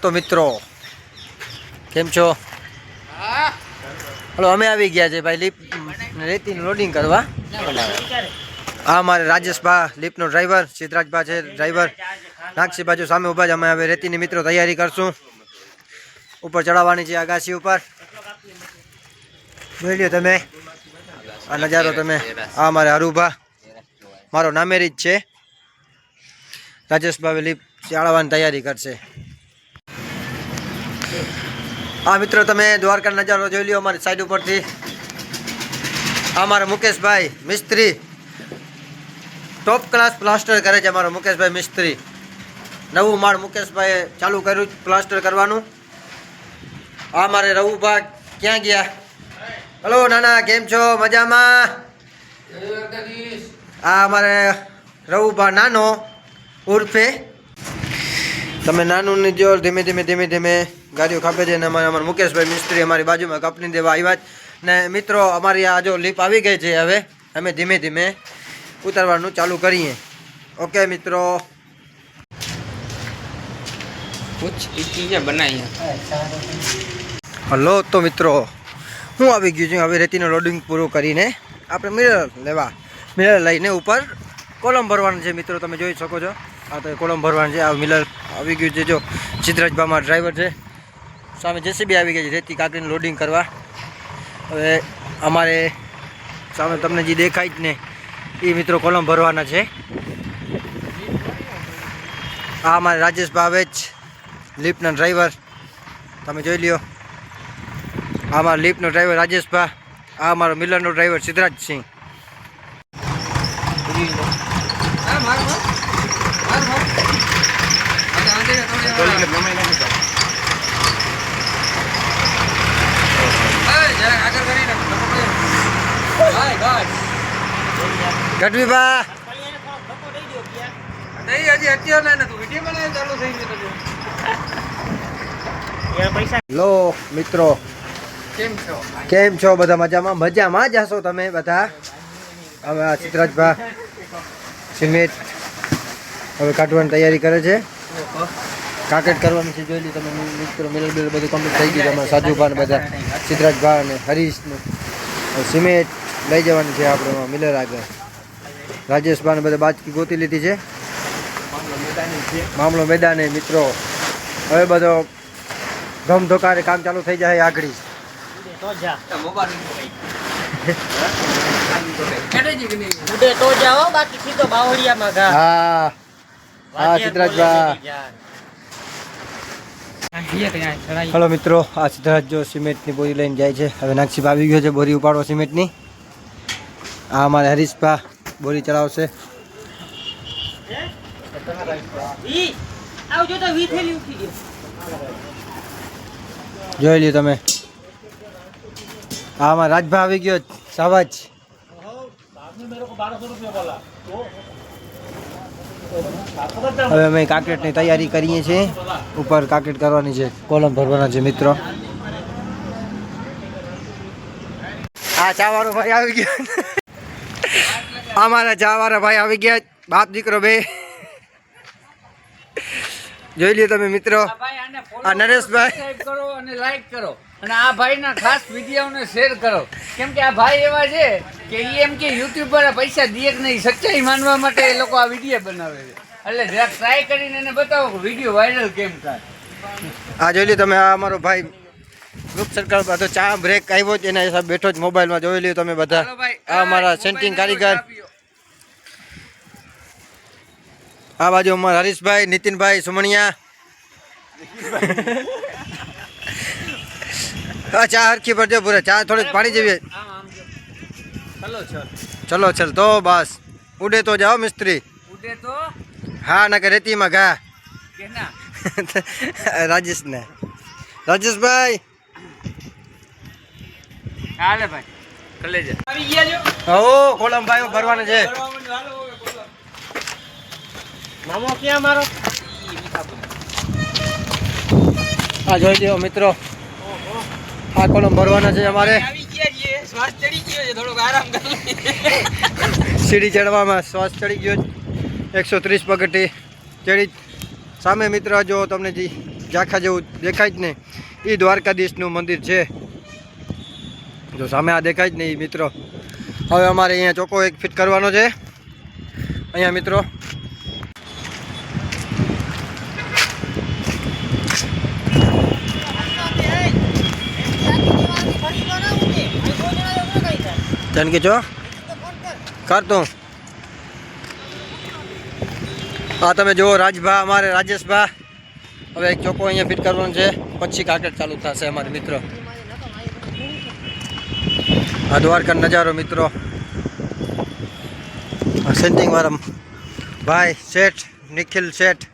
તો મિત્રો કેમ છો? હલો અમે આવી ગયા છે ભાઈ લિફ્ટ રેતીનું લોડિંગ કરવા. આ અમારે રાજેશભા લિફ્ટનો ડ્રાઈવર, સિદ્ધરાજભા છે ડ્રાઈવર, નાગસી બાજુ સામે ઊભા છે. અમે હવે રેતીની મિત્રો તૈયારી કરશું, ઉપર ચડાવવાની છે આગાસી ઉપર. જોઈ લ્યો તમે આ નજારો. તમે આ અમારે હરુભા, મારો નામેરી જ છે. રાજેશભાઈ લિફ્ટ ચડાવવાની તૈયારી કરશે. હા મિત્રો તમે દ્વારકા નજારો જોઈ લ્યો અમારી સાઈડ ઉપરથી. આ મારા મુકેશભાઈ મિસ્ત્રી, ટોપ ક્લાસ પ્લાસ્ટર કરે છે અમારો મુકેશભાઈ મિસ્ત્રી. નવું માળ મુકેશભાઈએ ચાલુ કર્યું પ્લાસ્ટર કરવાનું. આ મારે રવુભા ક્યાં ગયા? હલો નાના, કેમ છો? મજામાં? આ અમારે રવુભા નાનો ઉર્ફે તમે નાનું ની જો ધીમે ધીમે ગાડીઓ કાપે છે. અને અમારા મુકેશભાઈ મિસ્ત્રી અમારી બાજુમાં કંપની દેવા આવ્યા જ. ને મિત્રો અમારી આ જો લિફ્ટ આવી ગઈ છે. હવે અમે ધીમે ધીમે ઉતારવાનું ચાલુ કરીએ. ઓકે મિત્રો. હલો તો મિત્રો હું આવી ગયું છું. હવે રેતીનું લોડિંગ પૂરું કરીને આપણે મિરર લઈને ઉપર કોલમ ભરવાનું છે. મિત્રો તમે જોઈ શકો છો, આ તો કોલમ ભરવાનું છે. આ મિરર આવી ગયું છે. જો સિદ્ધરાજભાઈ ડ્રાઈવર છે, સામે જેસીબી આવી ગઈ છે રેતી કાકરીને લોડિંગ કરવા. હવે અમારે સામે તમને જે દેખાય જ ને એ મિત્રો કોલમ ભરવાના છે. આ અમારે રાજેશભાઈ જ લિફ્ટના ડ્રાઈવર, તમે જોઈ લ્યો. આ અમારા લિફ્ટનો ડ્રાઈવર રાજેશભાઈ, આ અમારો મિલરનો ડ્રાઈવર સિદ્ધરાજસિંહ. ગઢવીબા લો મિત્રો કેમ છો? બધા મજામાં? મજામાં જ હશો તમે બધા. હવે આ સિદ્ધરાજભા સિમેન્ટ હવે કાઢવાની તૈયારી કરે છે. કાકેટ કરવાનું છે. જોઈ લો તમે મિત્રો, મિલર બિલર બધું કમ્પ્લીટ થઈ ગયું. અમારા સાજુભા ને બધા સિદ્ધરાજભા અને હરીશનું સિમેન્ટ લઈ જવાનું છે આપણે મિલર આગળ. રાજેશભા ને બધા બાજકી ગોતી લીધી છે. મામલો મેદાને મિત્રો હવે બધો ધમધોકારે કામ ચાલુ થઈ જાય આગળ. હા સિદ્ધરાજભા. હલો મિત્રો, આ સિદ્ધરાજ જો સિમેન્ટની બોરી લઈને જાય છે. હવે નાગસીભા આવી ગયો છે બોરી ઉપાડવા સિમેન્ટની. આ અમારે હરીશભા બોરી ચડાવશે. જોઈ લ્યો તમે. હા અમારે રાજભા આવી ગયો સાવાજ. હવે અમે કાકેટની તૈયારી કરીએ છીએ. ઉપર કાકેટ કરવાની છે, કોલમ ભરવાના છે મિત્રો. આ ચા વાળો ભાઈ આવી ગયો. અમારા ચા વાળા ભાઈ આવી ગયા, બાપ દીકરો બે. જોઈ લ્યો તમે મિત્રો. આ નરેશભાઈ કરો અને લાઈક કરો અને આ ભાઈના ખાસ વિડીયોને શેર કરો. કેમ કે આ ભાઈ એવા છે કે એમ કે યુટ્યુબ પર પૈસા દે કે નહીં, સચ્ચાઈ માનવા માટે એ લોકો આ વિડીયો બનાવે છે. એટલે જરાક ટ્રાય કરીને એને બતાવો કે વિડીયો વાયરલ કેમ થાય. આ જોઈ લ્યો તમે. આ અમારો ભાઈ ગ્રુપ સર્કલ પર તો ચા બ્રેક આવ્યો જ એના હિસાબ બેઠો જ મોબાઈલમાં. જોઈ લ્યો તમે બધા. આ અમારા સેન્ટિંગ કારીગર. આ બાજુ અમારા હરીશભાઈ, નીતિનભાઈ સુમણિયા. ચા હરખી ભરજો પૂરે. ચા થોડીક પાણી જેવી. ચલો ચલ તો બસ ઉડે તો જાઓ મિસ્ત્રી. ઉડે તો હા ના કે રેતીમાં ઘા. કે ના રાજેશને. રાજેશભાઈ હાલે ભાઈ કલે જા. આવી ગયા જો. હો કોલમ ભાઈઓ ભરવાના છે. મામો ક્યાં મારો? આ જોઈ લ્યો મિત્રો. આ કોલમ ભરવાના છે અમારે. આવી ગયા છે, શ્વાસ ચડી ગયો છે, થોડોક આરામ કરી લે. સીડી ચડવામાં શ્વાસ ચડી ગયો. 130 પગથિયે ચડી. સામે મિત્ર જો તમને જે ઝાંખા જેવું દેખાય જ નહીં એ દ્વારકાધીશનું મંદિર છે. જો સામે આ દેખાય જ નહીં મિત્રો. હવે અમારે અહીંયા ચોકો એક ફિટ કરવાનો છે અહીંયા મિત્રો. જાનકી છો કરતું હા તમે જુઓ રાજભા અમારે રાજેશભા હવે એક ચોકો અહીંયા ફિટ કરવાનો છે પછી કાકેટ ચાલુ થશે અમારે મિત્રો. આ દ્વારકા નજારો મિત્રો. સેન્ટિંગ વાળા ભાઈ શેઠ નિખિલ શેઠ